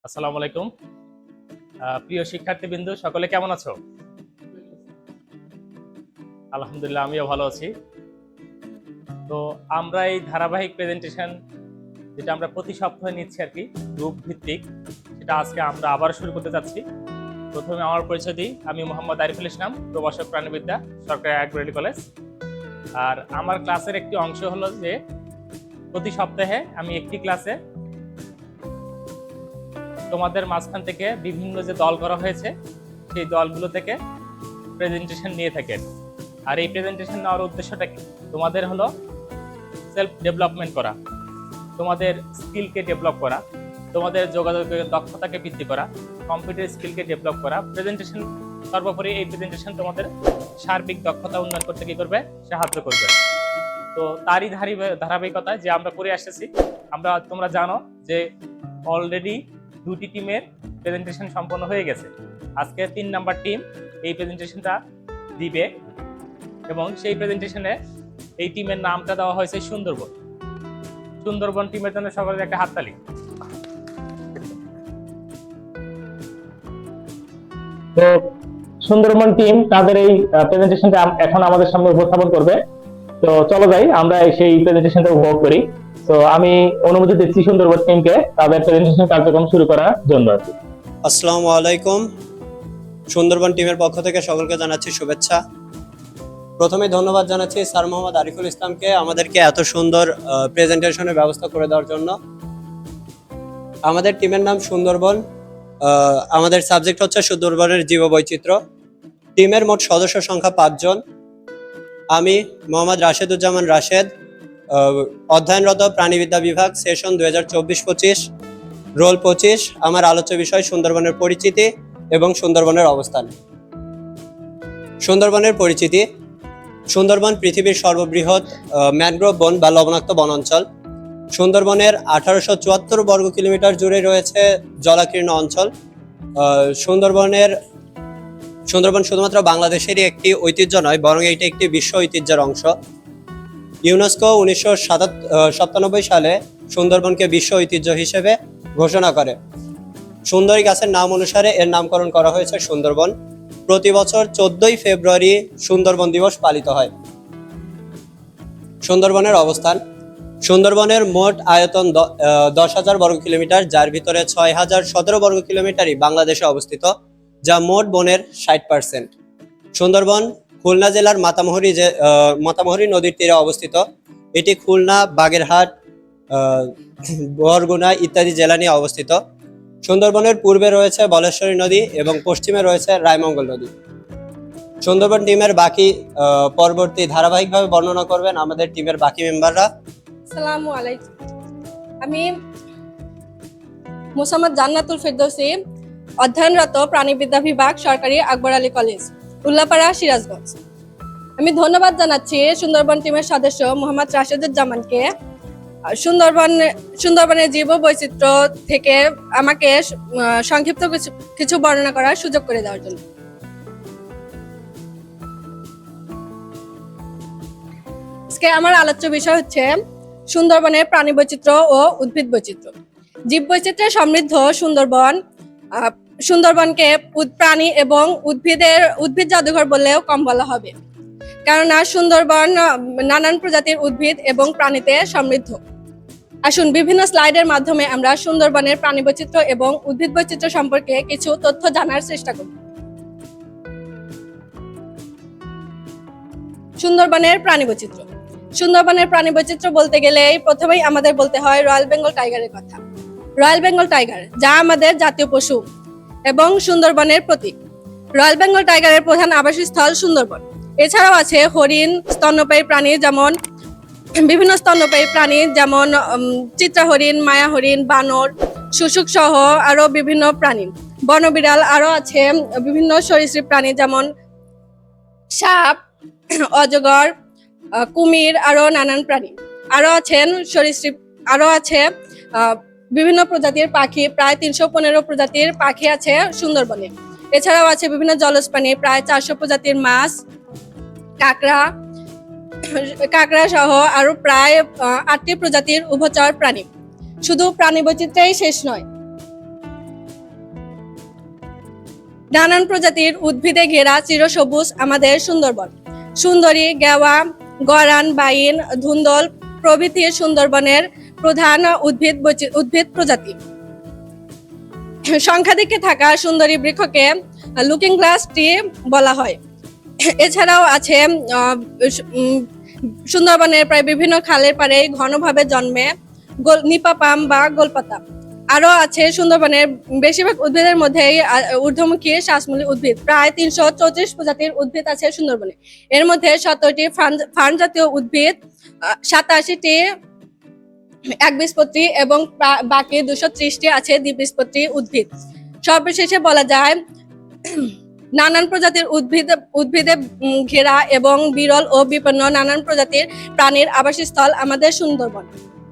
আসসালামু আলাইকুম। প্রিয় শিক্ষার্থীবৃন্দ, সকলে কেমন আছো? আলহামদুলিল্লাহ, আমিও ভালো আছি। তো আমরা এই ধারাবাহিক প্রেজেন্টেশন যেটা আমরা প্রতি সপ্তাহে নিচ্ছি আর কি, গ্রুপ ভিত্তিক, সেটা আজকে আমরা আবার শুরু করতে যাচ্ছি। প্রথমে আমার পরিচয় দিই, আমি মোহাম্মদ আরিফুল ইসলাম, প্রভাষক প্রাণীবিদ্যা, সরকারি আগ্রহী কলেজ। আর আমার ক্লাসের একটি অংশ হলো যে প্রতি সপ্তাহে আমি একটি ক্লাসে তোমাদের মাঝখান থেকে বিভিন্ন যে দল করা হয়েছে সেই দলগুলো থেকে প্রেজেন্টেশন নিয়ে থাকেন। আর এই প্রেজেন্টেশন নেওয়ার উদ্দেশ্যটা কি? তোমাদের হলো সেলফ ডেভেলপমেন্ট করা, তোমাদের স্কিলকে ডেভেলপ করা, তোমাদের যোগাযোগের দক্ষতাকে বৃদ্ধি করা, কম্পিউটার স্কিলকে ডেভেলপ করা। প্রেজেন্টেশন সর্বোপরি এই প্রেজেন্টেশন তোমাদের সার্বিক দক্ষতা উন্নয়ন করতে কি করবে? সাহায্য করবে। তো তারই ধারাবাহিকতা যে আমরা করে আসতেছি। তোমরা জানো যে অলরেডি দুটি টিমের প্রেজেন্টেশন সম্পন্ন হয়ে গেছে। আজকে 3 নাম্বার টিম এই প্রেজেন্টেশনটা দিবে এবং সেই প্রেজেন্টেশনে এই টিমের নামটা দেওয়া হয়েছে সুন্দরবন। সুন্দরবন টিমের জন্য সকলের একটা হাততালি। তো সুন্দরবন টিম তাদের এই প্রেজেন্টেশনটা এখন আমাদের সামনে উপস্থাপন করবে। তো চলো যাই আমরা সেই প্রেজেন্টেশনটা উপভোগ করি। তো আমি অনুমতি দিচ্ছি সুন্দরবন টিমকে তাদের প্রেজেন্টেশন কার্যক্রম শুরু করার জন্য। আসসালামু আলাইকুম। সুন্দরবন টিমের পক্ষ থেকে সকলকে জানাচ্ছি শুভেচ্ছা। প্রথমে ধন্যবাদ জানাচ্ছি স্যার মোহাম্মদ আরিফুল ইসলামকে আমাদেরকে এত সুন্দর প্রেজেন্টেশনের ব্যবস্থা করে দেওয়ার জন্য। আমাদের টিমের নাম সুন্দরবন। আমাদের সাবজেক্ট হচ্ছে সুন্দরবনের জীববৈচিত্র্য। টিমের মোট সদস্য সংখ্যা 5 জন। আমি মোহাম্মদ রাশেদুজ্জামান রাশেদ, অধ্যয়নরত প্রাণীবিদ্যা বিভাগ, সেশন 2024-25, রোল 25। আমার আলোচ্য বিষয় সুন্দরবনের পরিচিতি এবং সুন্দরবনের অবস্থান। সুন্দরবনের পরিচিতি। সুন্দরবন পৃথিবীর সর্ববৃহৎ ম্যানগ্রোভ বন বা লবণাক্ত বনাঞ্চল। সুন্দরবনের 1874 বর্গ কিলোমিটার জুড়ে রয়েছে জলাকীর্ণ অঞ্চল। সুন্দরবন শুধুমাত্র বাংলাদেশেরই একটি ঐতিহ্য নয়, বরং এটি একটি বিশ্ব ঐতিহ্যের অংশ। ইউনেস্কো 1997 সালে সুন্দরবনকে বিশ্ব ঐতিহ্য হিসেবে ঘোষণা করে। সুন্দরী গাছের নাম অনুসারে এর নামকরণ করা হয়েছে সুন্দরবন। প্রতি বছর 14ই ফেব্রুয়ারি সুন্দরবন দিবস পালিত হয়। সুন্দরবনের অবস্থান। সুন্দরবনের মোট আয়তন 10,000 বর্গ কিলোমিটার, যার ভিতরে 6,017 বর্গ কিলোমিটারই বাংলাদেশে অবস্থিত, যা মোট বনের 60%। সুন্দরবন খুলনা জেলার মাতামুহুরী নদীর তীরে অবস্থিত। এটি খুলনা, বাগেরহাট, বরগুনা ইত্যাদি জেলা নিয়ে অবস্থিত। সুন্দরবনের পূর্বে রয়েছে বলেশ্বরী নদী এবং পশ্চিমে রয়েছে রায়মঙ্গল নদী। সুন্দরবন টিমের বাকি পরবর্তী ধারাবাহিকভাবে বর্ণনা করবেন আমাদের টিমের বাকি মেম্বাররা। আসসালামু আলাইকুম। আমি মোসাম্মদ জান্নাতুল ফেরদৌসী, অধ্যয়নরত প্রাণীবিদ্যা বিভাগ, সরকারি আকবর আলী কলেজ, উল্লাপাড়া, সিরাজগঞ্জ। আমি ধন্যবাদ জানাচ্ছি সুন্দরবন টিমের সদস্য মোহাম্মদ রাশেদুজ্জামানকে সুন্দরবনের জীববৈচিত্র্য থেকে আমাকে সংক্ষিপ্ত কিছু বর্ণনা করার সুযোগ করে দেওয়ার জন্য। আজকে আমার আলোচ্য বিষয় হচ্ছে সুন্দরবনের প্রাণী বৈচিত্র্য ও উদ্ভিদ বৈচিত্র্য। জীববৈচিত্র্যে সমৃদ্ধ সুন্দরবনকে প্রাণী এবং উদ্ভিদ জাদুঘর বললেও কম বলা হবে, কেননা সুন্দরবন নানান প্রজাতির উদ্ভিদ এবং প্রাণীতে সমৃদ্ধ। আসুন বিভিন্ন স্লাইডের মাধ্যমে আমরা সুন্দরবনের প্রাণী বৈচিত্র্য এবং উদ্ভিদ বৈচিত্র্য সম্পর্কে কিছু তথ্য জানার চেষ্টা করি। সুন্দরবনের প্রাণী বৈচিত্র্য। সুন্দরবনের প্রাণী বৈচিত্র্য বলতে গেলে প্রথমেই আমাদের বলতে হয় রয়্যাল বেঙ্গল টাইগারের কথা। রয়্যাল বেঙ্গল টাইগার, যা আমাদের জাতীয় পশু এবং সুন্দরবনের প্রতীক। রয়্যাল বেঙ্গল টাইগারের প্রধান আবাসস্থল সুন্দরবন। এছাড়াও আছে হরিণ, স্তন্যপায়ী প্রাণী যেমন বিভিন্ন স্তন্যপায়ী প্রাণী যেমন চিত্রা হরিণ, মায়া হরিণ, বানর, শুশুক সহ আরো বিভিন্ন প্রাণী, বনবিড়াল। আরো আছে বিভিন্ন সরীসৃপ প্রাণী যেমন সাপ, অজগর, কুমির, আরো নানান প্রাণী। আরো আছেন সরীসৃপ, আরো আছে বিভিন্ন প্রজাতির পাখি, প্রায় 315 প্রজাতির পাখি আছে সুন্দরবনে। এছাড়াও আছে বিভিন্ন জলজ প্রাণী, প্রায় 400 প্রজাতির মাছ, কাঁকড়া সহ আরো প্রায় 8টি প্রজাতির উভচর প্রাণী। শুধু প্রাণী বৈচিত্র্যই শেষ নয়, নানান প্রজাতির উদ্ভিদে ঘেরা চিরসবুজ আমাদের সুন্দরবন। সুন্দরী, গেওয়া, গরান, বাইন, ধুন্দল প্রভৃতি সুন্দরবনের প্রধান উদ্ভিদ প্রজাতি। সংখ্যাধিক্যে থাকা সুন্দরী বৃক্ষকে লুকিং গ্লাস ট্রি বলা হয়। এছাড়াও আছে সুন্দরবনের প্রায় বিভিন্ন খালের পাড়ে ঘনভাবে জন্মে নিপা পাম বা গোলপাতা। আরো আছে সুন্দরবনের বেশিরভাগ উদ্ভিদের মধ্যেই ঊর্ধ্বমুখী শ্বাসমূলী উদ্ভিদ। প্রায় 334 প্রজাতির উদ্ভিদ আছে সুন্দরবনে। এর মধ্যে 17টি ফার্ন জাতীয় উদ্ভিদ, 87টি একবীজপত্রী এবং বাকি 230টি আছে দ্বিবীজপত্রী উদ্ভিদ। সর্বশেষে বলা যায় নানান প্রজাতির উদ্ভিদে ঘেরা এবং বিরল ও বিপন্ন নানান প্রজাতির প্রাণীর আবাসস্থল আমাদের সুন্দরবন।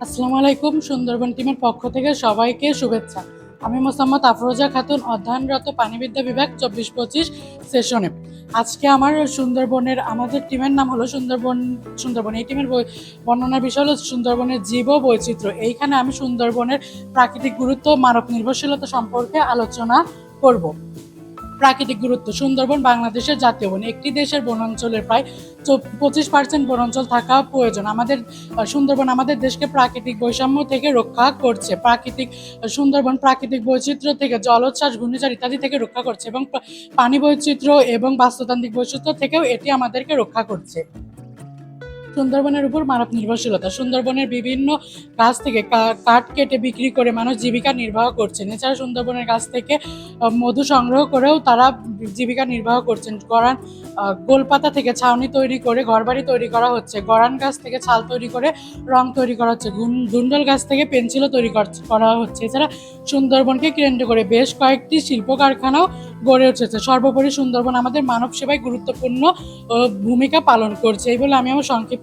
আসসালামু আলাইকুম। সুন্দরবন টিমের পক্ষ থেকে সবাইকে শুভেচ্ছা। আমি মোসাম্মদ আফরোজা খাতুন, অধ্যয়নরত প্রাণীবিদ্যা বিভাগ 24-25 সেশনে। আজকে আমার সুন্দরবনের আমাদের টিমের নাম হলো সুন্দরবন। এই টিমের বর্ণনার বিষয় হলো সুন্দরবনের জীব বৈচিত্র্য। এইখানে আমি সুন্দরবনের প্রাকৃতিক গুরুত্ব, মানব নির্ভরশীলতা সম্পর্কে আলোচনা করব। প্রাকৃতিক গুরুত্ব। সুন্দরবন বাংলাদেশের জাতীয় বন। একটি দেশের বনাঞ্চলের প্রায় 25% বনাঞ্চল থাকা প্রয়োজন। আমাদের সুন্দরবন আমাদের দেশকে প্রাকৃতিক বৈষম্য থেকে রক্ষা করছে। সুন্দরবন প্রাকৃতিক বৈচিত্র্য থেকে, জলোচ্ছ্বাস, ঘূর্ণিঝড় ইত্যাদি থেকে রক্ষা করছে এবং পানি বৈচিত্র্য এবং বাস্তুতান্ত্রিক বৈচিত্র্য থেকেও এটি আমাদেরকে রক্ষা করছে। সুন্দরবনের উপর মানব নির্ভরশীলতা। সুন্দরবনের বিভিন্ন গাছ থেকে কাঠ কেটে বিক্রি করে মানুষ জীবিকা নির্বাহ করছেন। এছাড়া সুন্দরবনের গাছ থেকে মধু সংগ্রহ করেও তারা জীবিকা নির্বাহ করছেন। গোলপাতা থেকে ছাউনি তৈরি করে ঘরবাড়ি তৈরি করা হচ্ছে। গরান গাছ থেকে ছাল তৈরি করে রং তৈরি করা হচ্ছে। ধুন্দল গাছ থেকে পেন্সিলও তৈরি করা হচ্ছে। এছাড়া সুন্দরবনকে কেন্দ্র করে বেশ কয়েকটি শিল্প কারখানাও গড়ে উঠেছে। সর্বোপরি সুন্দরবন আমাদের মানব সেবায় গুরুত্বপূর্ণ ভূমিকা পালন করছে। এই বলে আমি আমার সংক্ষিপ্ত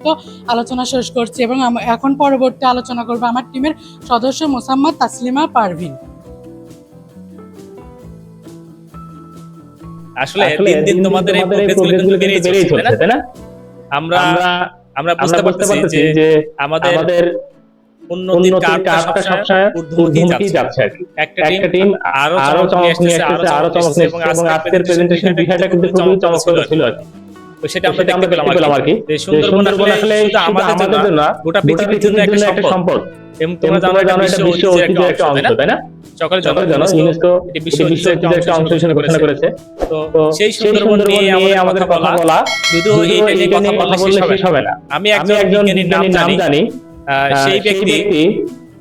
আলোচনা শেষ করছি এবং এখন পরবর্তী আলোচনা করবো আমার টিমের সদস্য মোসাম্মদ তাসলিমা পারভিন। আসলে দিন দিন তোমাদের এই প্রোগ্রেসগুলো কিন্তু বেড়েই চলছে, তাই না? আমরা বুঝতে পারতেছি যে আমাদের উন্নতির কারণটা সবসময় ঊর্ধ্বমুখী যাচ্ছে আর কি। একটা টিম আরো চমক নিয়ে আসছে, আরো চমক নিয়ে আসছে এবং আজকের প্রেজেন্টেশন বিষয়টা কিন্তু খুবই চমৎকার ছিল আর কি। তো সেটা আমরা দেখতে পেলাম আর কি। যে সুন্দরবন আসলে শুধু আমাদের জন্য না, গোটা পৃথিবীর জন্য একটা সম্পদ। এবং তোমরা জানো এটা বিশ্ব ঐতিহ্যের একটা অংশ, তাই না? সকলে জানো ইউনেস্কো এটি বিশ্ব ঐতিহ্যের একটা অংশ হিসেবে ঘোষণা করেছে। তো সেই সুন্দরবন নিয়ে আমাদের কথা বলা, যদিও এইটা নিয়ে কথা বললে শেষ হবে না। আমি একজন বিজ্ঞানীর নাম জানি। সেই ব্যক্তি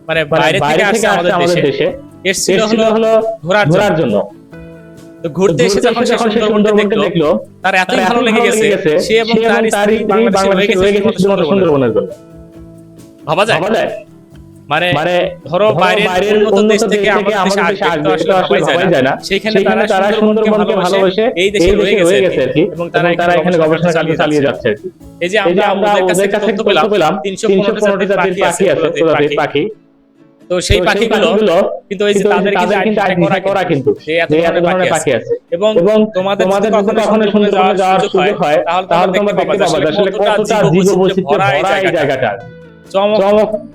মানে বাইরে থেকে আসছে আমাদের দেশে, এসেছিল হলো ঘোরার জন্য। তো ঘুরতে এসে যখন সে সুন্দরবনকে দেখলো, তার এতই ভালো লেগে গেছে, সে এবং তার স্ত্রী বাংলাদেশে রয়ে গেছে সুন্দরবনের জন্য। ভাবা যায়? মানে ধরো বাইরের উন্নত দেশ থেকে আমাদের দেশে আসবে, আসলে ভাবাই যায় না। সেখানে তারা সুন্দরবনকে ভালোবেসে এই দেশে রয়ে গেছে আর কি, এবং তারা এখানে গবেষণা চালিয়ে যাচ্ছে। এই যে আমরা ওদের কাছে তথ্য পেলাম 315টি জাতির পাখি আছে, প্রজাতির পাখি। তো সেই পাখিগুলো কিন্তু এই যে তাদের কিন্তু আইডেন্টিফাই করা কিন্তু এত ধরনের পাখি আছে। এবং তোমাদের যদি কখনো সুন্দরবনে যাওয়ার সুযোগ হয়, তাহলে তোমরা দেখতে পাবে আসলে কতটা জীববৈচিত্র্যে ভরা এই জায়গাটা।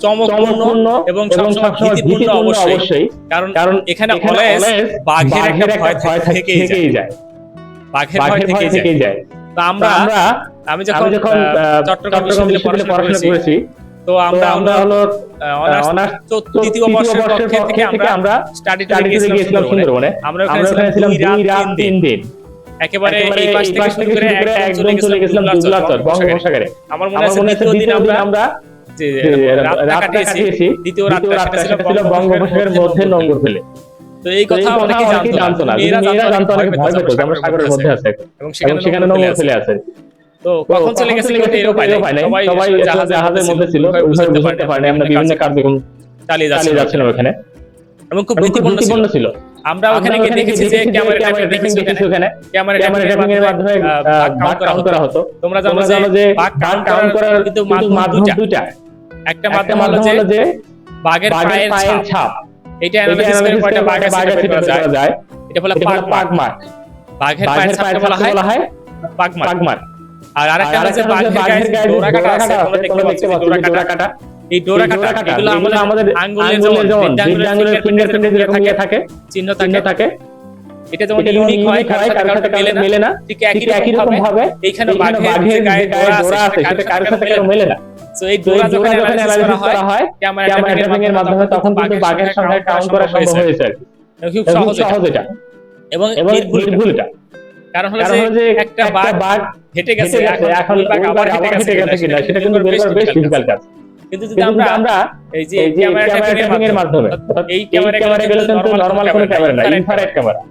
চমকপূর্ণ এবং সবসময় ভীতিপূর্ণ অবশ্যই, কারণ এখানে অলওয়েজ বাঘের একটা ভয় থেকেই যায়। বাঘের ভয় থেকেই যায়। তো আমি যখন চট্টগ্রাম বিশ্ববিদ্যালয়ে পড়াশোনা করেছি, তো আমরা হলো অনার্স তৃতীয় বর্ষের পক্ষে থেকে আমরা স্টাডি ট্যুরে গিয়েছিলাম সুন্দরবনে। আমরা ওখানে ছিলাম 2 রাত 3 দিন। একেবারে এই পাশ থেকে শুরু করে একদম চলে গেছিলাম দুবলাচর বঙ্গোপসাগরে। আমার মনে আছে দ্বিতীয় দিন আমরা যে রাত কাটিয়েছি, দ্বিতীয় রাতটা সেটা ছিল বঙ্গোপসাগরের মধ্যে নোঙর ফেলে। তো এই কথা অনেকেই জানতো না, মেয়েরা জানতো, অনেক ভয় পেত যে আমরা সাগরের মধ্যে আছে এবং সেখানে নোঙর ফেলে আছে। তো কখন চলে গেছে কিন্তু এরও পাই নাই, সবাই জাহাজের মধ্যে ছিল, ওইভাবে বুঝতে পারেনি। আমরা বিভিন্ন কার্যক্রম চালিয়ে যাচ্ছিলাম ওখানে এবং খুব ভীতিপূর্ণ ছিল। আমরা ওখানে গিয়ে দেখেছি যে ক্যামেরা ট্র্যাপিং দেখেছি, ওখানে ক্যামেরা ট্র্যাপিং এর মাধ্যমে বাঘ কাউন্ট করা হতো। তোমরা জানো যে বাঘ কাউন্ট করার কিন্তু মাধ্যম দুইটা। একটা মাধ্যম হলো যে বাঘের পায়ের ছাপ, এটা অ্যানালাইসিস করে কয়টা বাঘ আছে বের করা যায়। এটা বলে পাগ মার্ক। বাঘের পায়ের ছাপকে বলা হয় পাগ মার্ক। আর আরেকটা হচ্ছে বাঘের গায়ে ডোরা কাটা আছে, তোমরা দেখতে পাচ্ছ ডোরা কাটা। এই ডোরা কাটা এগুলো আমাদের আঙ্গুলের যেমন আঙ্গুলের ফিঙ্গারপ্রিন্টে যেরকম থাকে, চিহ্ন থাকে, এটা যেমন ইউনিক হয়, কারোর সাথে কারোর মেলে না, ঠিক একই রকম ভাবে এইখানে বাঘের যে গায়ে ডোরা আছে সেটা কারোর সাথে কারোর মেলে না। সো এই ডোরা যখন অ্যানালাইসিস করা হয় ক্যামেরা ট্র্যাপিং এর মাধ্যমে, তখন কিন্তু বাঘের সংখ্যা কাউন্ট করা সম্ভব হয়েছে। খুব সহজ এটা এবং নির্ভুল এটা। কারণ হলো যে একটা বাঘ হেঁটে গেছে, এখন ওই বাঘ আবার হেঁটে গেছে কিনা সেটা কিন্তু বের করা বেশ ডিফিকাল্ট কাজ। কিন্তু যদি আমরা এই যে ক্যামেরা ট্র্যাপিং এর মাধ্যমে, এই ক্যামেরা গেলে কিন্তু নরমাল কোনো ক্যামেরা না, ইনফ্রারেড ক্যামেরা,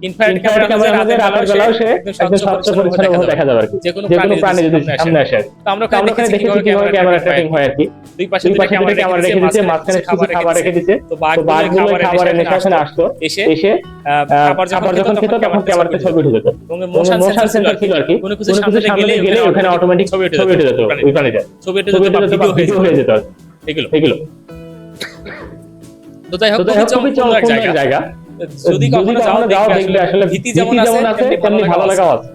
ইনফ্রারেড ক্যামেরা আমাদের রাতের বেলাও সে একদম স্বচ্ছ পরিচ্ছন্ন দেখা যাবে আর কি, যে কোনো প্রাণী যদি সামনে আসে। তো আমরা ওখানে দেখেছি কিভাবে ক্যামেরা ট্র্যাপিং হয় আর কি। দুই পাশে দুটো ক্যামেরা রেখে দিয়েছে, মাঝখানে কিছু খাবার রেখে দিয়েছে। তো বাঘগুলো খাবারের নেশাখানে আসতো, এসে খাবার যখন খেত তখন ক্যামেরাতে ছবি উঠে যেত। মোশন সেন্সর ছিল আর কি, কোনো কিছু সামনে গেলে ওখানে অটোমেটিক ছবি উঠে যেত, ওই প্রাণীটা ছবি উঠে যেত, ভিডিও হয়ে যেত এগুলো। তো যাই হোক, খুবই চমৎকার জায়গা। যদি কখনো যাও দেখবে আসলে ভীতি যেমন আছে তেমনি ভালো লাগাও আছে।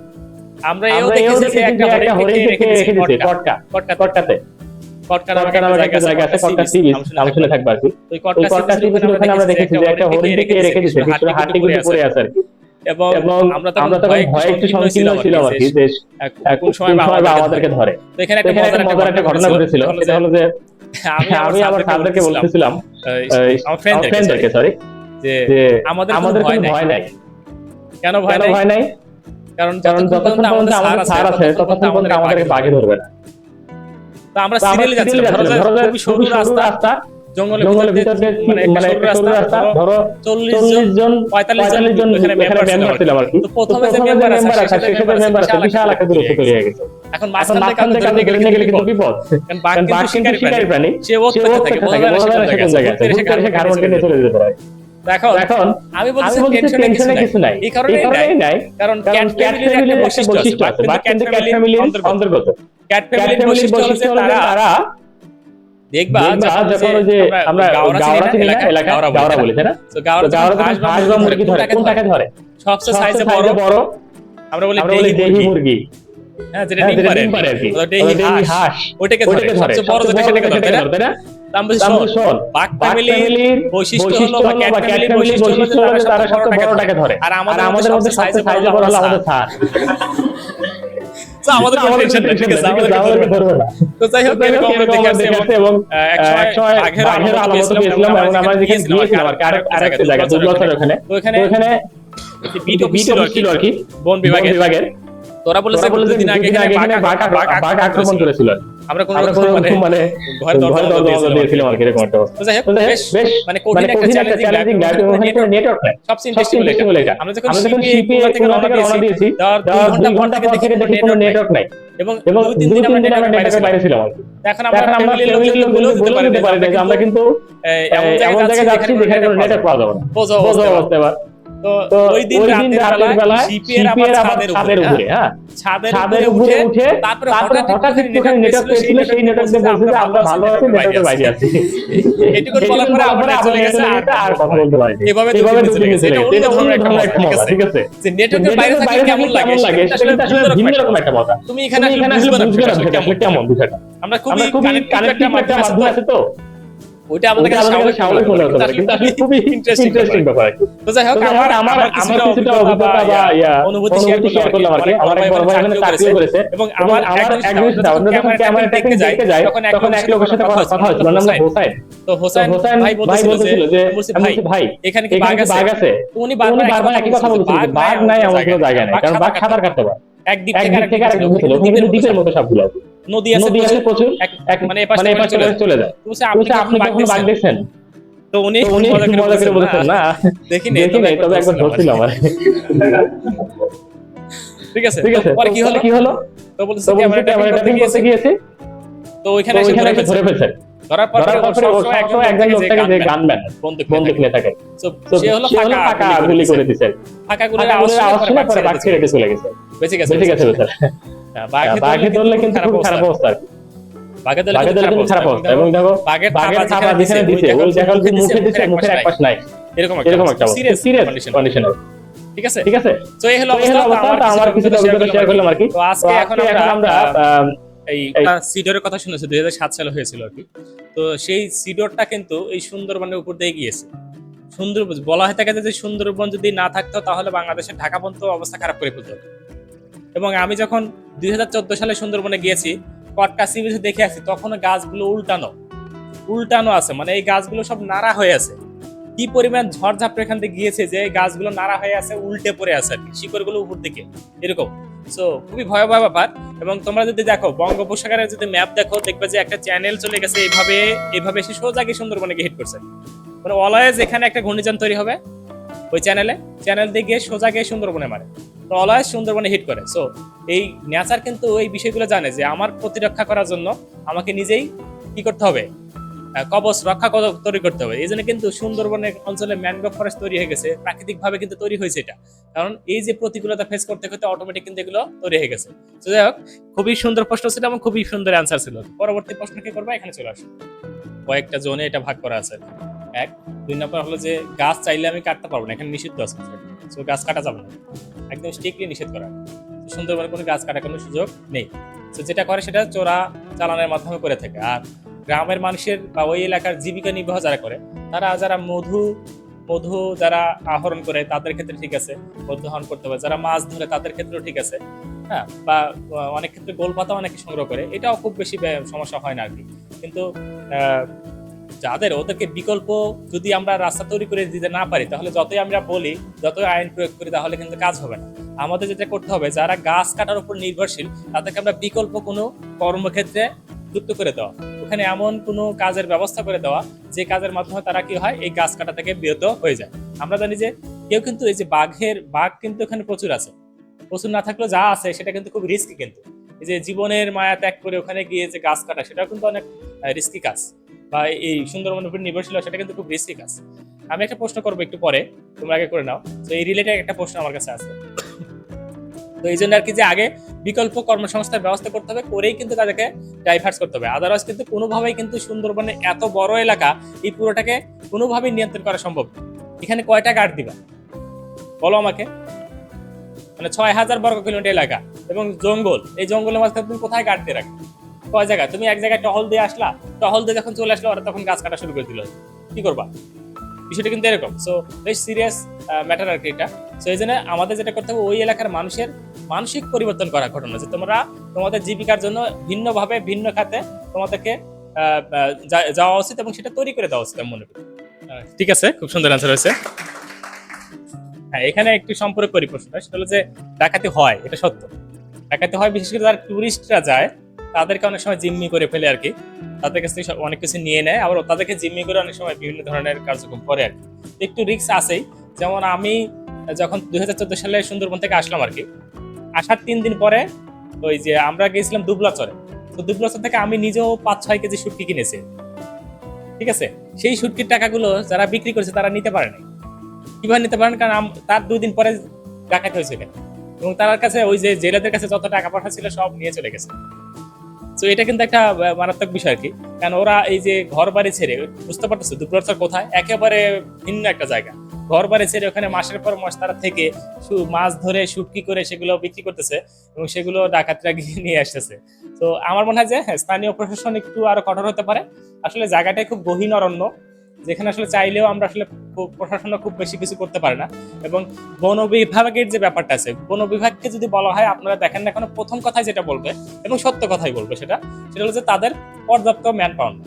আমরা এও দেখেছি যে একটা হরিণ রেখে দিয়েছে কটকাতে। কটকা নামে একটা জায়গা আছে, কটকা সি বিচ নাম শুনে থাকবে আর কি। ওই কটকা সি বিচ ওখানে আমরা দেখেছি যে একটা হরিণ রেখে দিয়েছে, ভিতরে হাড্ডিগুলো পড়ে আছে আর কি। এবং আমরা তখন ভয় একটু সংকীর্ণ ছিলাম আর কি, যে কোন সময় আমাদেরকে ধরে। তো এখানে একটা মজার একটা ঘটনা ঘটেছিল, সেটা হলো যে আমি আমার স্যারদেরকে বলতেছিলাম, আমার ফ্রেন্ডদেরকে সরি, যে আমাদের কোনো ভয় নাই। কেন ভয় নাই? কারণ যতক্ষণ পর্যন্ত আমাদের স্যার আছে ততক্ষণ পর্যন্ত আমাদেরকে বাঘে ধরবে না। তো আমরা সিরিয়ালে যাচ্ছিলাম, খুবই সরু রাস্তা, জঙ্গলের ভিতরে, মানে একটা সরু রাস্তা, ধরো 40 জন 45 জন এখানে মেম্বার ছিলাম আর কি। তো প্রথমে যে মেম্বার আছে সেসব মেম্বার আছে বিশাল একটা দূরত্ব তৈরি হয়ে গেছে। এখন মাঝখান থেকে কাঁধে গেলে কিন্তু বিপদ, কারণ বাঘ কিন্তু শিকারী প্রাণী, সে ওত থেকে বোঝা যায় না কোন জায়গায় আছে, সে ঘাড়মটকে নিয়ে চলে যেতে পারে। এখন আমি বলছি টেনশনে কিছু নাই, এই কারণেই নাই, কারণ ক্যাট ফ্যামিলির একটা বৈশিষ্ট্য আছে, বাঘ কিন্তু ক্যাট ফ্যামিলির অন্তর্গত। ক্যাট ফ্যামিলির বৈশিষ্ট্য হচ্ছে তারা দেখবা যখন যে আমরা গাওরা চিনি না, এলাকা গাওরা বলি, তাই না? তো গাওরা হাঁস বা মুরগি ধরে, কোনটাকে ধরে? সবচেয়ে সাইজে বড় আমরা বলি দেহি মুরগি, হ্যাঁ, যেটা ডিম পারে আর কি, দেহি হাঁস, ওটাকে ধরে। সবচেয়ে বড় যেটা সেটাকে ধরে, তাই না? শোন, বাঘ ফ্যামিলির বৈশিষ্ট্য হলো বা ক্যাট ফ্যামিলির বৈশিষ্ট্য হলো তারা সবচেয়ে বড়টাকে ধরে, আর আমাদের মধ্যে সবচেয়ে সাইজে বড় হলো আমাদের স্যার। তো আমাদের টেনশন নেই, ঠিক আছে, আমাদের ধরবে না। তো যাই হোক, এরকম আমরা দেখেছি এবং একসময় বাঘের আলামত পেয়েছিলাম এবং আমরা যেখানে গিয়েছিলাম আর আরেকটা জায়গা দুর্লভের ওখানে, তো ওখানে বিট অফিস ছিল আর কি, বন বিভাগের। তোরা বলেছে দুদিন আগে এখানে বাঘ আক্রমণ করেছিল, আমরা কোনো মানে ভয় দিয়েছিলাম আর কি, এরকম একটা অবস্থা। তো যাই হোক, বেশ মানে কঠিন একটা চ্যালেঞ্জিং লাইফ, এবং এখানে নেটওয়ার্ক নাই। সবচেয়ে ইন্টারেস্টিং হলো এটা, আমরা যখন শিপে থেকে রওনা দিয়েছি, 2 ঘন্টা পর থেকে দেখি কোনো নেটওয়ার্ক নাই, এবং 2-3 দিন আমরা নেটওয়ার্কের বাইরে ছিলাম আর কি। এখন আমরা ফ্যামিলির লোকজন বলে দিতে পারি যে আমরা কিন্তু এমন জায়গায় যাচ্ছি যেখানে কোনো নেটওয়ার্ক পাওয়া যাবে না, বোঝো অবস্থা। তো ওই দিন রাতের বেলা শিপের আবার ছাদের উপরে, হ্যাঁ, ছাদের উপরে উঠে তারপরে হঠাৎ একটুখানি নেটওয়ার্ক পেয়েছিল, সেই নেটওয়ার্কে বলছে যে আমরা ভালো আছি, নেটওয়ার্কের বাইরে আছি। এটুকু বলার পরে আমরা চলে গেছে আর কথা বলতে পারি, এভাবে চলে গেছে। এটা অন্য ধরনের একটা মজা, ঠিক আছে, যে নেটওয়ার্কের বাইরে থাকলে কেমন লাগে সেটা আসলে ভিন্ন রকম একটা মজা। তুমি এখানে বুঝবে না কেমন বিষয়টা। আমরা খুবই কানেক্টিভ একটা মাধ্যম আছে, তো ওইটা আমাদের কাছে স্বাভাবিক মনে হতে পারে, কিন্তু আসলে খুবই ইন্টারেস্টিং ব্যাপার। তো যাই হোক, আমার কিছুটা অভিজ্ঞতা বা অনুভূতি শেয়ার করলাম আর কি। আমার এক বড় ভাই এখানে চাকরি করেছে, এবং আমার একজন আমরা যখন ক্যামেরা টেকনিক দেখতে যাই তখন এক লোকের সাথে কথা হয়েছিল, নাম হোসেন। তো হোসেন ভাই বলতেছিল যে ভাই এখানে কি বাঘ আছে? উনি বারবার একই কথা বলতেছিল, বাঘ নাই এমন কোনো জায়গা নাই, কারণ বাঘ সাঁতার কাটতে পারে এক দ্বীপ থেকে আরেক দ্বীপে ছিল, কিন্তু দ্বীপের মতো সবগুলো নদী আছে প্রচুর, মানে এপাশ থেকে চলে যায়। আপনি কখনো বাঘ দেখছেন? তো উনি মজা করে বলছেন, না দেখিনি, তবে একবার ধরছিল আমার। ঠিক আছে, পরে কি হলো? তো বলছে ক্যামেরা করতে গিয়েছে, তো ওইখানে এসে ধরে ফেলছে। ধরার পর একজন লোকটাকে যে গানম্যান বন্দুক নিয়ে থাকে, তো সে হলো ফাঁকা গুলি করে দিয়েছে, ফাঁকা গুলির আওয়াজ শুনে পরে বাঘ ছেড়ে দিয়ে চলে গেছে, বেঁচে গেছে বেচারা। বাঘে ধরলে কিন্তু খুব খারাপ অবস্থা, বাঘে ধরলে কিন্তু খারাপ অবস্থা। এবং দেখো বাঘের থাবা যেখানে দিয়েছে ওই জায়গা মুখে দিয়েছে, মুখের এক পাশ নাই, এরকম একটা সিরিয়াস কন্ডিশন। ঠিক আছে, তো এই হলো অবস্থা। আমার কিছু অভিজ্ঞতা শেয়ার করলাম আর কি। তো আজকে এখন আমরা এই সিডরের কথা শুনেছি, 2007 সালে হয়েছিল আর কি। তো সেই সিডরটা কিন্তু এই সুন্দরবনের উপর দিয়ে গিয়েছে। সুন্দর বলা হয়ে থাকে যে সুন্দরবন যদি না থাকতো তাহলে বাংলাদেশের ঢাকা পর্যন্ত অবস্থা খারাপ করে ফেলতো। এবং আমি যখন 2014 সালে সুন্দরবনে গিয়েছি, কটকা সি বিচে দেখে আসি, তখন গাছগুলো উল্টানো আছে, মানে এই গাছগুলো সব নাড়া হয়ে আছে। কি পরিমাণ ঝড়ঝাপটা এখান থেকে গিয়েছে যে এই গাছগুলো নাড়া হয়ে আছে, উল্টে পড়ে আছে আর কি, শিকড়গুলো উপর দিকে এরকম। সো খুবই ভয়াবহ ব্যাপার। এবং তোমরা যদি দেখো বঙ্গোপসাগরের যদি ম্যাপ দেখো, দেখবে যে একটা চ্যানেল চলে গেছে এইভাবে এসে সোজা গিয়ে সুন্দরবনে হিট করছে। মানে অলওয়েজ এখানে একটা ঘূর্ণিঝড় তৈরি হবে ওই চ্যানেল দিয়ে গিয়ে সোজা গিয়ে সুন্দরবনে মারে, তো অলওয়েজ সুন্দরবনে হিট করে। সো এই নেচার কিন্তু এই বিষয়গুলো জানে যে আমার প্রতিরক্ষা করার জন্য আমাকে নিজেই কি করতে হবে, কবচ রক্ষা তৈরি করতে হবে। এই জন্য কিন্তু সুন্দরবনের অঞ্চলে ম্যানগ্রোভ ফরেস্ট তৈরি হয়ে গেছে, প্রাকৃতিক ভাবে কিন্তু তৈরি হয়েছে এটা, কারণ এই যে প্রতিকূলতা ফেস করতে করতে অটোমেটিক কিন্তু এগুলো তৈরি হয়ে গেছে। তো যাই হোক, খুবই সুন্দর প্রশ্ন ছিল এবং খুবই সুন্দর অ্যান্সার ছিল। পরবর্তী প্রশ্ন কি করবা, এখানে চলে আসো। কয়েকটা জোনে এটা ভাগ করা আছে। 1, 2 নম্বর হলো যে গাছ চাইলে আমি কাটতে পারবো না, এখানে নিষিদ্ধ আছে, তো গাছ কাটা যাবে না, একদম স্ট্রিক্টলি নিষেধ করা। সুন্দরবনে কোনো গাছ কাটার কোনো সুযোগ নেই। তো যেটা করে সেটা চোরা চালানের মাধ্যমে করে থাকে। আর গ্রামের মানুষের বা ওই এলাকার জীবিকা নির্বাহ যারা করে, যারা মধু যারা আহরণ করে তাদের ক্ষেত্রে ঠিক আছে, মধু আহরণ করতে পারে। যারা মাছ ধরে তাদের ক্ষেত্রেও ঠিক আছে, হ্যাঁ। বা অনেক ক্ষেত্রে গোলপাতা অনেকে সংগ্রহ করে, এটাও খুব বেশি সমস্যা হয় না আর কি। কিন্তু ওদেরকে বিকল্প যদি আমরা রাস্তা তৈরি করে দিতে না পারি, তাহলে যতই আমরা বলি, যতই আইন প্রয়োগ করি, তাহলে কিন্তু কাজ হবে না। আমাদের যেটা করতে হবে, যারা গাছ কাটার উপর নির্ভরশীল তাদেরকে আমরা বিকল্প কোনো কর্মক্ষেত্রে যুক্ত করে দেওয়া, ওখানে এমন কোনো কাজের ব্যবস্থা করে দেওয়া যে কাজের মাধ্যমে তারা কি হয়, এই গাছ কাটা থেকে বিরত হয়ে যায়। আমরা জানি যে কেউ কিন্তু এই যে বাঘ কিন্তু এখানে প্রচুর আছে, প্রচুর না থাকলেও যা আছে সেটা কিন্তু খুব রিস্কি। কিন্তু এই যে জীবনের মায়া ত্যাগ করে ওখানে গিয়ে যে গাছ কাটা, সেটাও কিন্তু অনেক রিস্কি কাজ, বা এই সুন্দরবনের উপর নির্ভরশীল সেটা কিন্তু খুব রিস্কি কাজ। আমি একটা প্রশ্ন করবো একটু পরে, তোমরা আগে করে নাও। তো এই রিলেটেড একটা প্রশ্ন আমার কাছে আছে। তো এই জন্য আর কি, যে আগে বিকল্প কর্মসংস্থার ব্যবস্থা করতে হবে, করেই কিন্তু তাদেরকে ডাইভার্স করতে হবে। আদারওয়াইজ কিন্তু কোনোভাবেই কিন্তু সুন্দরবনে এত বড় এলাকা, এই পুরোটাকে কোনোভাবেই নিয়ন্ত্রণ করা সম্ভব। এখানে কয়টা গার্ড দিবা বলো আমাকে? মানে 6000 বর্গ কিলোমিটার এলাকা এবং জঙ্গল, এই জঙ্গলের মাঝখানে তুমি কোথায় গার্ড দিয়ে রাখবে? কয় জায়গায়? তুমি এক জায়গায় টহল দিয়ে আসলা, টহল দিয়ে যখন চলে আসলো ওরা তখন গাছ কাটা শুরু করে দিল, কি করবা? বিষয়টা কিন্তু এরকম। সো বেশ সিরিয়াস ম্যাটার আর কি এটা। সো এই জন্য আমাদের যেটা করতে হবে, ওই এলাকার মানুষের মানসিক পরিবর্তন করা ঘটনা, যে তোমরা তোমাদের জীবিকার জন্য ভিন্নভাবে ভিন্ন খাতে তোমাদেরকে যাওয়া উচিত এবং সেটা তৈরি করে দেওয়া উচিত, আমি মনে করি। ঠিক আছে, খুব সুন্দর অ্যান্সার হয়েছে। হ্যাঁ, এখানে একটু সম্পর্ক করি প্রশ্নটা, সেটা হলো যে ডাকাতি হয়, এটা সত্য। ডাকাতি হয়, বিশেষ করে যারা টুরিস্টরা যায় তাদেরকে অনেক সময় জিম্মি করে ফেলে আর কি, তাদের কাছ থেকে অনেক কিছু নিয়ে নেয়, আবার তাদেরকে জিম্মি করে অনেক সময় বিভিন্ন ধরনের কার্যক্রম করে আর কি। একটু রিস্ক আছেই। যেমন আমি যখন 2014 সালে সুন্দরবন থেকে আসলাম আর কি, আসার 3 দিন পরে ওই যে আমরা গেছিলাম দুবলাচরে, তো দুবলাচর থেকে আমি নিজেও 5-6 কেজি শুটকি কিনেছি, ঠিক আছে। সেই শুটকির টাকাগুলো যারা বিক্রি করেছে তারা নিতে পারে নাই। কিভাবে নিতে পারেন? কারণ তার 2 দিন পরে ডাকাতি হয়েছে এবং তার কাছে ওই যে জেলেদের কাছে যত টাকা পয়সা ছিল সব নিয়ে চলে গেছে। তো এটা কিন্তু একটা মারাত্মক বিষয় আর কি, কারণ ওরা এই যে ঘর বাড়ি ছেড়ে, বুঝতে পারতেছে দুবলাচর কোথায়, একেবারে ভিন্ন একটা জায়গা, ঘর বাড়ি ছেড়ে ওখানে মাসের পর মাস তারা থেকে মাছ ধরে শুটকি করে সেগুলো বিক্রি করতেছে এবং সেগুলো ডাকাতরা গিয়ে নিয়ে আসতেছে। তো আমার মনে হয় যে স্থানীয় প্রশাসন একটু আরো কঠোর হতে পারে। আসলে জায়গাটাই খুব গহীন অরণ্য, যেখানে আসলে চাইলেও আমরা আসলে প্রশাসন খুব বেশি কিছু করতে পারে না। এবং বন বিভাগের যে ব্যাপারটা আছে, বন বিভাগকে যদি বলা হয়, আপনারা দেখেন না এখন প্রথম কথাই যেটা বলবে এবং সত্য কথাই বলবে, সেটা হলো যে তাদের পর্যাপ্ত ম্যান পাওয়ার না,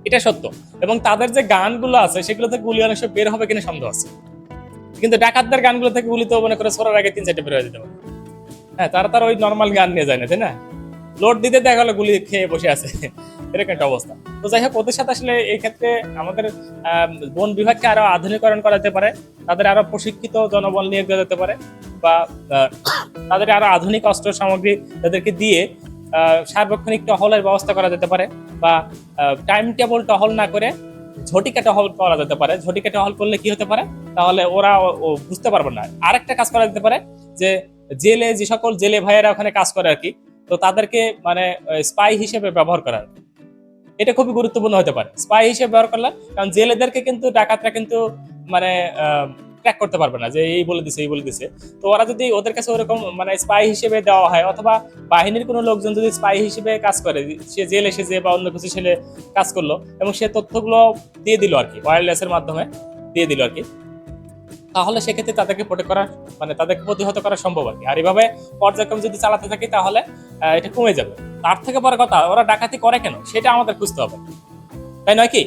এটা সত্য। এবং তাদের যে গানগুলো আছে সেগুলোতে গুলি অনেক সময় বের হবে কিনা সন্দেহ আছে, কিন্তু ডাকাতদের গানগুলো থেকে গুলি তো মনে করে ছোড়ার আগে 3-4টা বের হয়ে যেতে পারে। হ্যাঁ, তারা ওই নর্মাল গান নিয়ে যায় না, তাই না? লোড দিতে দেখা গেলো গুলি খেয়ে বসে আছে, এরকম একটা অবস্থা। তো যাই হোক, ওদের সাথে আসলে এই ক্ষেত্রে আমাদের বন বিভাগকে আরো আধুনিকরণ করা যেতে পারে, তাদের আরো প্রশিক্ষিত জনবল নিয়োগ দেওয়া যেতে পারে, বা তাদের আরো আধুনিক অস্ত্র সামগ্রী তাদেরকে দিয়ে সার্বক্ষণিক টহলের ব্যবস্থা করা যেতে পারে, বা টাইম টেবল টহল না করে ঝটিকা টহল করা যেতে পারে। ঝটিকা টহল করলে কি হতে পারে, তাহলে ওরা বুঝতে পারবে না। আরেকটা কাজ করা যেতে পারে, যে যে সকল জেলে ভাইয়েরা ওখানে কাজ করে আর কি, তো তাদেরকে মানে স্পাই হিসেবে ব্যবহার করা, এটা খুবই গুরুত্বপূর্ণ হতে পারে। স্পাই হিসেবে ব্যবহার করলে, কারণ জেলেদেরকে কিন্তু ডাকাতরা কিন্তু মানে ট্র্যাক করতে পারবে না যে এই বলে দিছে। তো ওরা যদি ওদের কাছে ওরকম মানে স্পাই হিসেবে দেওয়া হয়, অথবা বাহিনীর কোনো লোকজন যদি স্পাই হিসেবে কাজ করে, সে জেল এসেছে বা অন্য কিছু ছেলে কাজ করলো এবং সে তথ্যগুলো দিয়ে দিল আর কি ওয়্যারলেসের মাধ্যমে, দিয়ে দিল আর কি, তাহলে সেক্ষেত্রে তাদেরকে প্রোটেক্ট করা মানে তাদেরকে প্রতিহত করা সম্ভব আর কি। আর এভাবে পর্যায়ক্রমে যদি চালাতে থাকি তাহলে এটা কমে যাবে। তার থেকে বড় কথা, ওরা ডাকাতি করে কেন সেটা আমাদের খুঁজতে হবে, তাই নয় কি?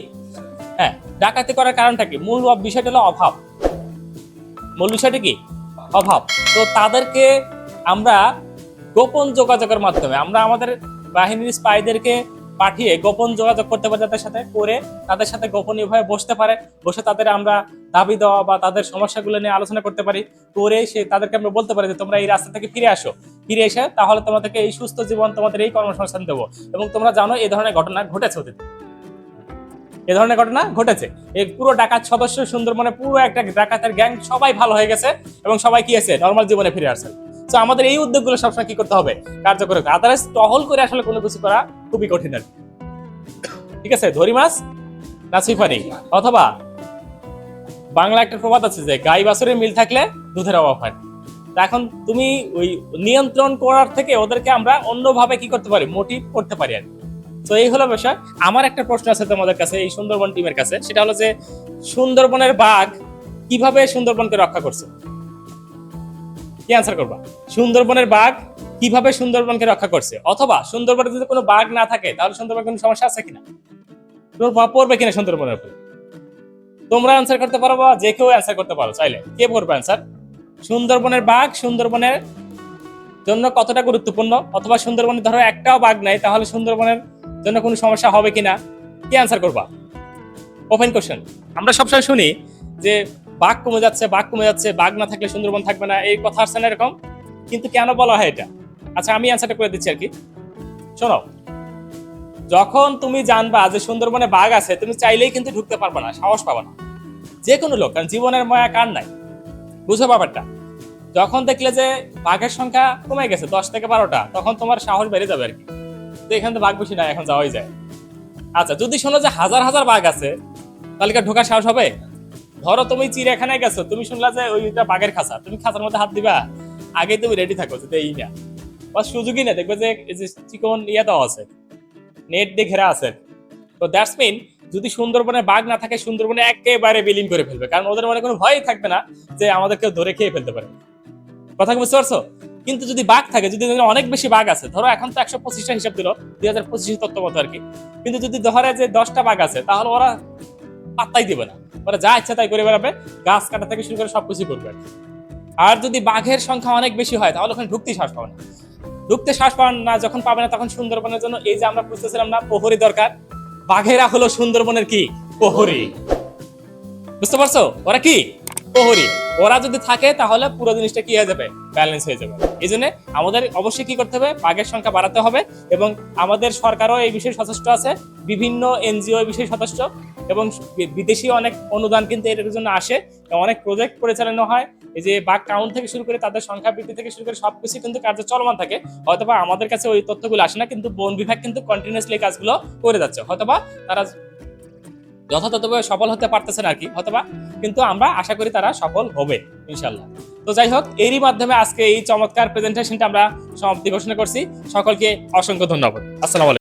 হ্যাঁ, ডাকাতি করার কারণটা কি? মূল বিষয়টা হলো অভাব। মূল বিষয়টা কি? অভাব। তো তাদেরকে আমরা গোপন যোগাযোগের মাধ্যমে আমরা আমাদের বাহিনীর স্পাইদেরকে পাঠিয়ে গোপন যোগাযোগ করতে পারি তাদের সাথে, করে তাদের সাথে গোপনীয়ভাবে বসতে পারে, বসে তাদের আমরা দাবি দেওয়া বা তাদের সমস্যাগুলো নিয়ে আলোচনা করতে পারি, করে সে তাদেরকে আমরা বলতে পারি যে তোমরা এই রাস্তা থেকে ফিরে আসো, ফিরে এসে তাহলে তোমাদেরকে এই সুস্থ জীবন, তোমাদের এই কর্মসংস্থান দেবো। এবং তোমরা জানো এই ধরনের ঘটনা ঘটেছে অতীতে, এ ধরনের ঘটনা ঘটেছে। এই পুরো ডাকাত সদস্য সুন্দরবনে পুরো একটা ডাকাতের গ্যাং সবাই ভালো হয়ে গেছে এবং সবাই কি আছে নর্মাল জীবনে ফিরে আসছে। তো আমাদের এই উদ্যোগগুলো সবসময় কি করতে হবে? কার্যকর। আদারওয়াইজ টহল করে আসলে কোনো কিছু করা খুবই কঠিন আর কি। ঠিক আছে, ধরি মাছ না ছিপানি, অথবা বাংলা একটা প্রবাদ আছে যে গাই বাছুরের মিল থাকলে দুধের অভাব হয়। এখন তুমি ওই নিয়ন্ত্রণ করার থেকে ওদেরকে আমরা অন্যভাবে কি করতে পারি? মোটিভ করতে পারি আর কি। তো এই হলো বিষয়। আমার একটা প্রশ্ন আছে তোমাদের কাছে, এই সুন্দরবন টিমের কাছে, সেটা হলো যে সুন্দরবনের বাঘ কিভাবে সুন্দরবনকে রক্ষা করছে? কি আনসার করবা? সুন্দরবনের বাঘ কিভাবে সুন্দরবনকে রক্ষা করছে? অথবা সুন্দরবনে যদি কোনো বাঘ না থাকে তাহলে সুন্দরবনের কোনো সমস্যা আছে কিনা, প্রভাব পড়বে কিনা সুন্দরবনের উপরে? তোমরা আনসার করতে পারো বা যে কেউ আনসার করতে পারো চাইলে। কে করবে আনসার? সুন্দরবনের বাঘ সুন্দরবনের জন্য কতটা গুরুত্বপূর্ণ, অথবা সুন্দরবনে ধরো একটাও বাঘ নাই তাহলে সুন্দরবনের জন্য কোনো সমস্যা হবে কিনা? কি আনসার করবা? Open question. আমরা সবসময় শুনি যে বাঘ কমে যাচ্ছে, বাঘ কমে যাচ্ছে, বাঘ না থাকলে সুন্দরবন থাকবে না, এই কথা আসছে না এরকম? কিন্তু কেন বলা হয় এটা? আচ্ছা, আমি আনসারটা করে দিচ্ছি আর কি। শোনো, যখন তুমি জানবা যে সুন্দরবনে বাঘ আছে, তুমি চাইলেই কিন্তু ঢুকতে পারবে না, সাহস পাবে না যে কোনো লোক, কারণ জীবনের মায়া কার নাই? বুঝো ব্যাপারটা। যখন দেখলে যে বাঘের সংখ্যা কমে গেছে 10 থেকে 12টা, তখন তোমার সাহস বেড়ে যাবে আর কি, তো এখানে তো বাঘ বেশি নাই, এখন যাওয়াই যায়। আচ্ছা, যদি শোনো যে হাজার হাজার বাঘ আছে, তাহলে কি ঢোকার সাহস হবে? ধরো তুমি চিড়িয়াখানায় গেছো, তুমি শুনলা যে ওইটা বাঘের খাঁচা, তুমি খাঁচার মধ্যে হাত দিবা? আগেই তুমি রেডি থাকো যে এই না, বা সুযোগই না, দেখবে যে চিকন ইয়ে দেওয়া আছে, নেট দিয়ে ঘেরা আছে। তো দ্যাটস মিন যদি সুন্দরবনে বাঘ না থাকে, সুন্দরবনে একেবারে বিলীন করে ফেলবে, কারণ ওদের মনে কোনো ভয়ই থাকবে না যে আমাদের কেউ ধরে খেয়ে ফেলতে পারে। কথা কি বুঝতে পারছো? কিন্তু যদি বাঘ থাকে, যদি অনেক বেশি বাঘ আছে, ধরো এখন তো 125টা হিসাব দিল 2025 তথ্য মতো আর কি, কিন্তু যদি ধরে যে 10টা বাঘ আছে, তাহলে ওরা পাত্তাই দিবে না, ওরা যা ইচ্ছা তাই করে বেড়াবে, গাছ কাটা থেকে শুরু করে সবকিছু করবে। আর যদি বাঘের সংখ্যা অনেক বেশি হয়, তাহলে ওখানে ঢুকতেই সাহস পাবে না। ঢুকতে সাহস পাবেন না, যখন পাবে না, তখন সুন্দরবনের জন্য এই যে আমরা বুঝতেছিলাম না প্রহরী দরকার, বাঘেরা হলো সুন্দরবনের কি? প্রহরী। বুঝতে পারছো? ওরা কি? প্রহরী। ওরা যদি থাকে তাহলে পুরো জিনিসটা কি হয়ে যাবে? ব্যালেন্স হয়ে যাবে। এই জন্য আমাদের অবশ্যই কি করতে হবে? বাঘের সংখ্যা বাড়াতে হবে, এবং আমাদের সরকারও এই বিষয়ে সচেষ্ট আছে, বিভিন্ন এনজিও এই বিষয়ে সচেষ্ট, এবং বিদেশি অনেক অনুদান কিন্তু এর জন্য আসে, অনেক প্রজেক্ট পরিচালনা হয়। এই যে বাঘ কাউন্ট থেকে শুরু করে তাদের সংখ্যা বৃদ্ধি থেকে শুরু করে সবকিছু কিন্তু কার্য চলমান থাকে। হয়তোবা আমাদের কাছে ওই তথ্যগুলো আসে না, কিন্তু বন বিভাগ কিন্তু কন্টিনিউয়াসলি কাজগুলো করে যাচ্ছে। হয়তোবা তারা যথাযথভাবে সফল হতে পারতেছে না আর কি, হয়তোবা, কিন্তু আমরা আশা করি তারা সফল হবে ইনশাল্লাহ। তো যাই হোক, এরই মাধ্যমে আজকে এই চমৎকার প্রেজেন্টেশনটা আমরা সমাপ্তি ঘোষণা করছি। সকলকে অসংখ্য ধন্যবাদ। আসসালামু আলাইকুম।